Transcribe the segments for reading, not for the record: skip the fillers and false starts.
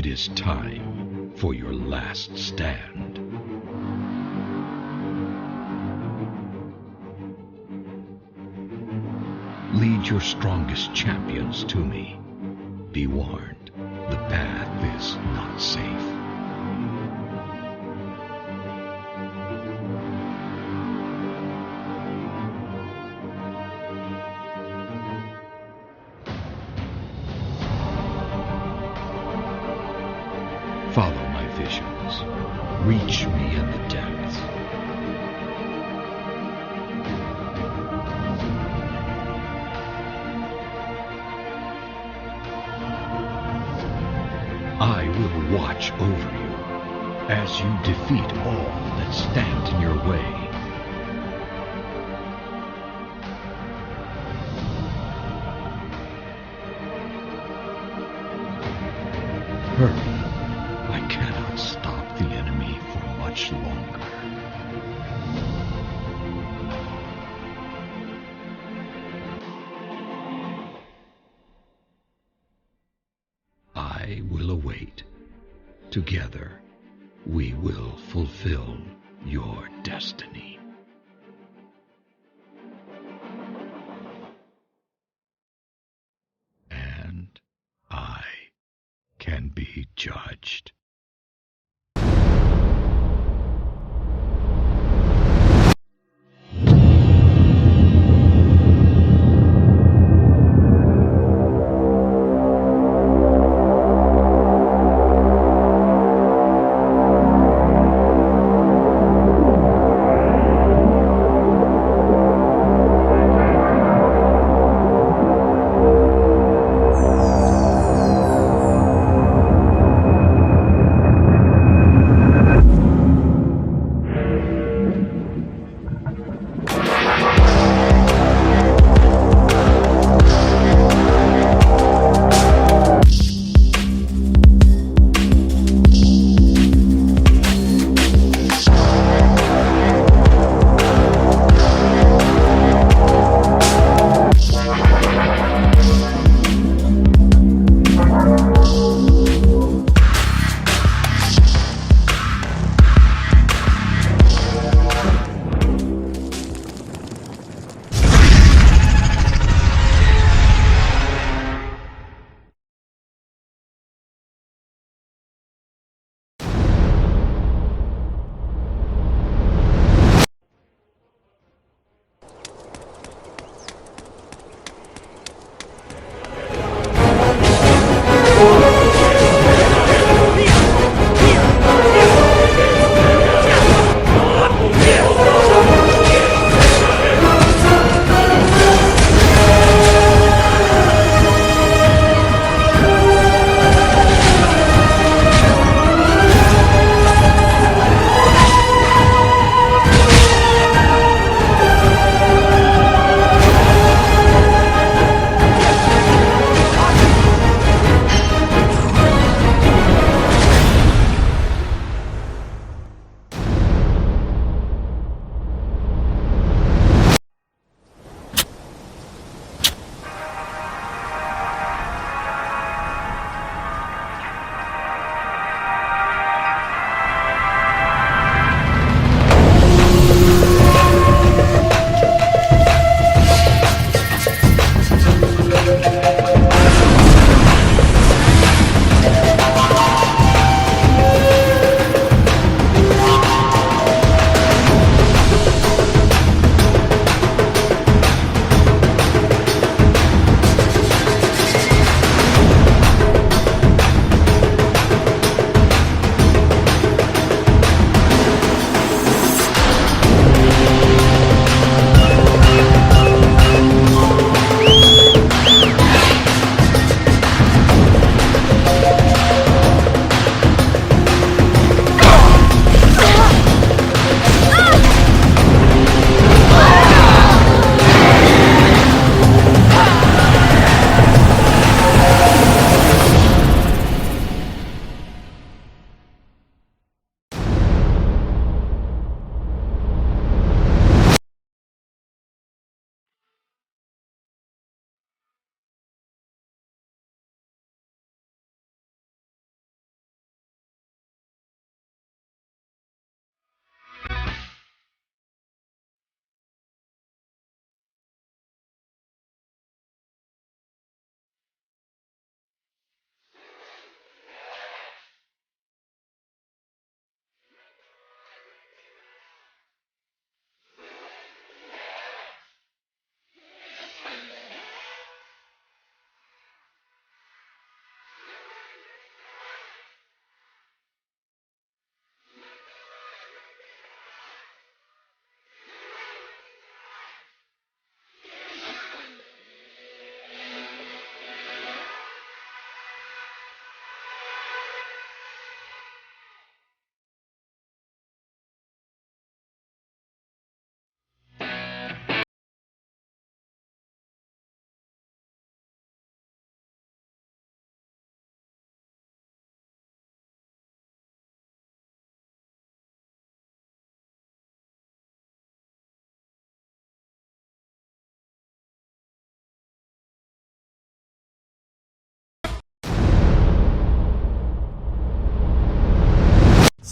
It is time for your last stand. Lead your strongest champions to me. Be warned, the path is not safe. Follow my visions. Reach me in the depths. I will watch over you as you defeat all that stand in your way. Hurry. I cannot stop the enemy for much longer. I will await. Together, we will fulfill your destiny. And I can be judged.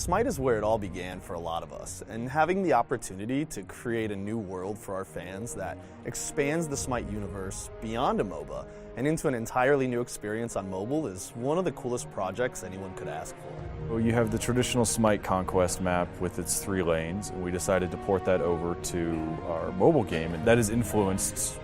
SMITE is where it all began for a lot of us, and having the opportunity to create a new world for our fans that expands the SMITE universe beyond a MOBA and into an entirely new experience on mobile is one of the coolest projects anyone could ask for. Well, you have the traditional SMITE Conquest map with its 3 lanes, and we decided to port that over to our mobile game, and that has influenced,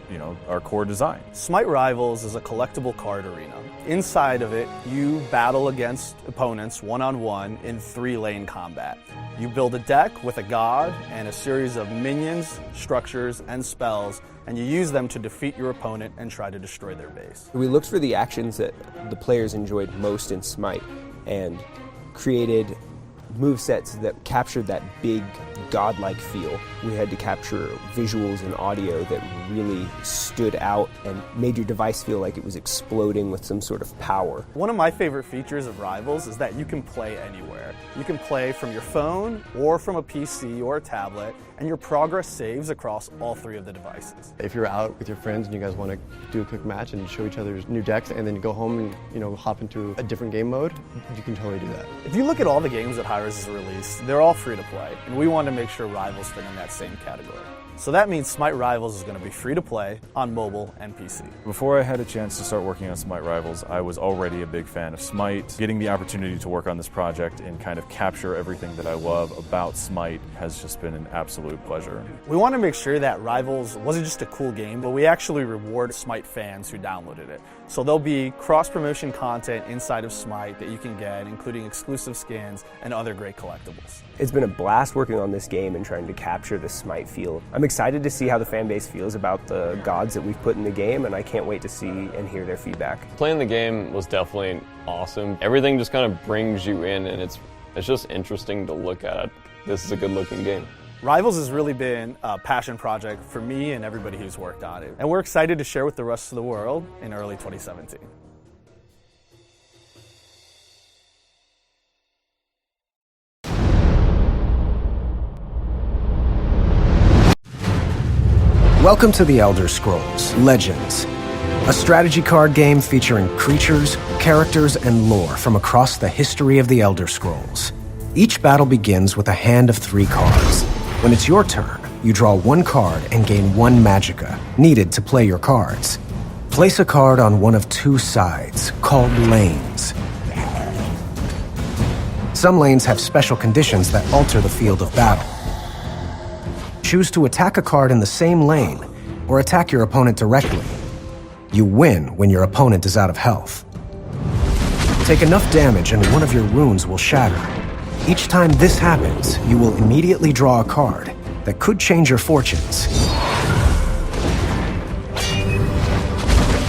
our core design. SMITE Rivals is a collectible card arena. Inside of it, you battle against opponents one-on-one in 3-lane combat. You build a deck with a god and a series of minions, structures, and spells, and you use them to defeat your opponent and try to destroy their base. We looked for the actions that the players enjoyed most in SMITE and created movesets that captured that big godlike feel. We had to capture visuals and audio that really stood out and made your device feel like it was exploding with some sort of power. One of my favorite features of Rivals is that you can play anywhere. You can play from your phone or from a PC or a tablet, and your progress saves across all 3 of the devices. If you're out with your friends and you guys want to do a quick match and show each other's new decks and then you go home and hop into a different game mode, you can totally do that. If you look at all the games that Hi-Rez has released, they're all free to play, and we want to make sure Rivals fit in that same category. So that means SMITE Rivals is going to be free to play on mobile and PC. Before I had a chance to start working on SMITE Rivals, I was already a big fan of SMITE. Getting the opportunity to work on this project and kind of capture everything that I love about SMITE has just been an absolute pleasure. We want to make sure that Rivals wasn't just a cool game, but we actually reward SMITE fans who downloaded it. So there'll be cross-promotion content inside of SMITE that you can get, including exclusive skins and other great collectibles. It's been a blast working on this game and trying to capture the SMITE feel. I'm excited to see how the fan base feels about the gods that we've put in the game, and I can't wait to see and hear their feedback. Playing the game was definitely awesome. Everything just kind of brings you in, and it's just interesting to look at. This is a good looking game. Rivals has really been a passion project for me and everybody who's worked on it, and we're excited to share with the rest of the world in early 2017. Welcome to The Elder Scrolls Legends, a strategy card game featuring creatures, characters, and lore from across the history of the Elder Scrolls. Each battle begins with a hand of 3 cards. When it's your turn, you draw 1 card and gain 1 magicka, needed to play your cards. Place a card on one of 2 sides, called lanes. Some lanes have special conditions that alter the field of battle. Choose to attack a card in the same lane, or attack your opponent directly. You win when your opponent is out of health. Take enough damage and one of your runes will shatter. Each time this happens, you will immediately draw a card that could change your fortunes.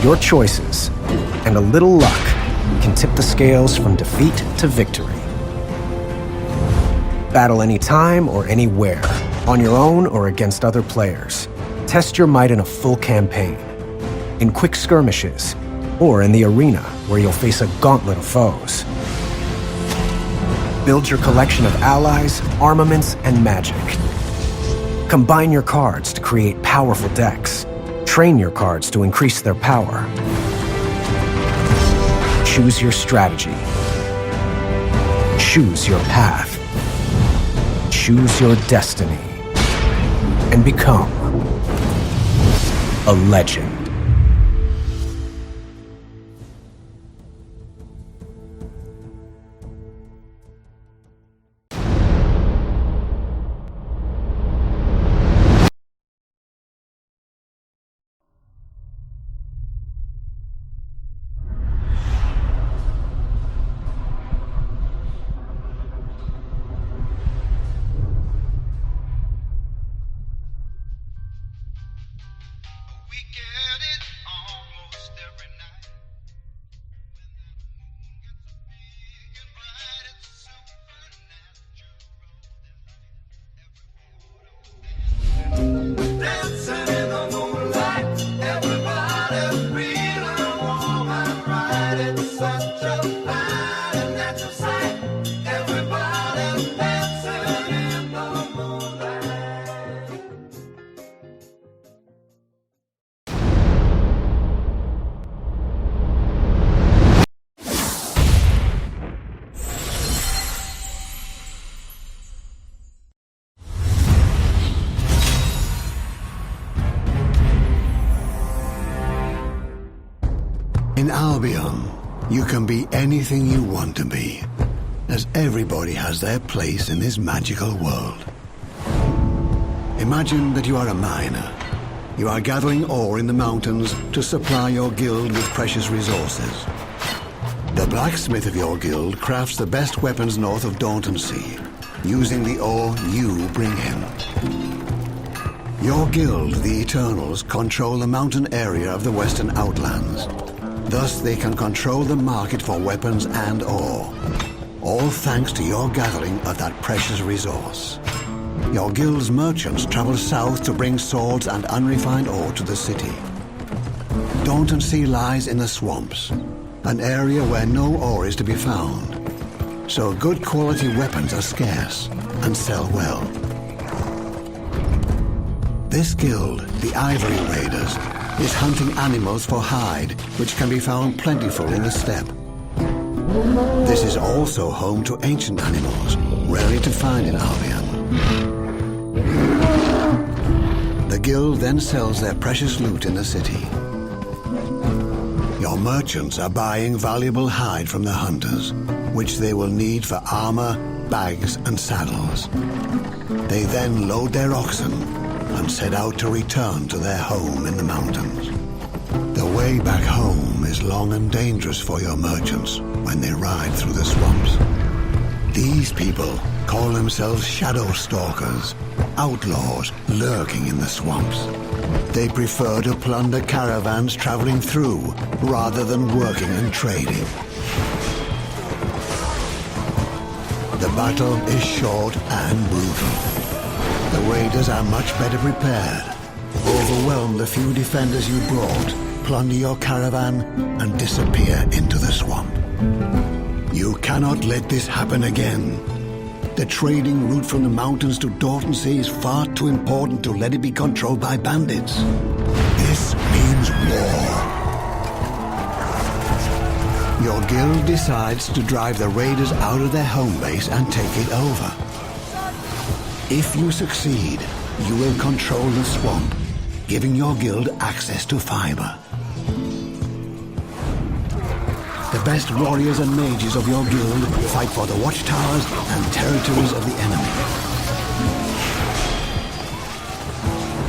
Your choices, and a little luck, can tip the scales from defeat to victory. Battle anytime or anywhere, on your own or against other players. Test your might in a full campaign, in quick skirmishes, or in the arena where you'll face a gauntlet of foes. Build your collection of allies, armaments, and magic. Combine your cards to create powerful decks. Train your cards to increase their power. Choose your strategy. Choose your path. Choose your destiny. And become a legend. Weekend In Albion, you can be anything you want to be, as everybody has their place in this magical world. Imagine that you are a miner. You are gathering ore in the mountains to supply your guild with precious resources. The blacksmith of your guild crafts the best weapons north of Sea, using the ore you bring him. Your guild, the Eternals, control the mountain area of the Western Outlands. Thus, they can control the market for weapons and ore, all thanks to your gathering of that precious resource. Your guild's merchants travel south to bring swords and unrefined ore to the city. Sea lies in the swamps, an area where no ore is to be found. So good quality weapons are scarce and sell well. This guild, the Ivory Raiders, is hunting animals for hide, which can be found plentiful in the steppe. This is also home to ancient animals, rarely to find in Albion. The guild then sells their precious loot in the city. Your merchants are buying valuable hide from the hunters, which they will need for armor, bags, and saddles. They then load their oxen and set out to return to their home in the mountains. The way back home is long and dangerous for your merchants when they ride through the swamps. These people call themselves shadow stalkers, outlaws lurking in the swamps. They prefer to plunder caravans traveling through rather than working and trading. The battle is short and brutal. The raiders are much better prepared. Overwhelm the few defenders you brought, plunder your caravan, and disappear into the swamp. You cannot let this happen again. The trading route from the mountains to Sea is far too important to let it be controlled by bandits. This means war. Your guild decides to drive the raiders out of their home base and take it over. If you succeed, you will control the swamp, giving your guild access to fiber. The best warriors and mages of your guild fight for the watchtowers and territories of the enemy.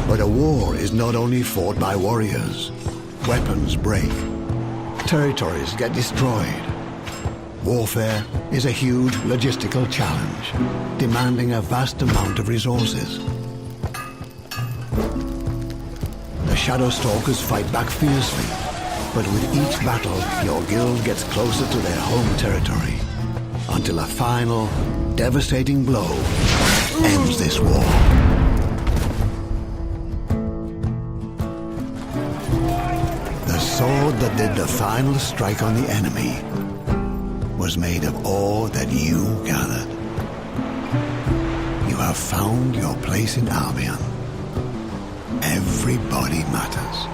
But a war is not only fought by warriors. Weapons break. Territories get destroyed. Warfare is a huge logistical challenge, demanding a vast amount of resources. The Shadow Stalkers fight back fiercely, but with each battle, your guild gets closer to their home territory, until a final, devastating blow ends this war. The sword that did the final strike on the enemy was made of ore that you gathered. You have found your place in Albion. Everybody matters.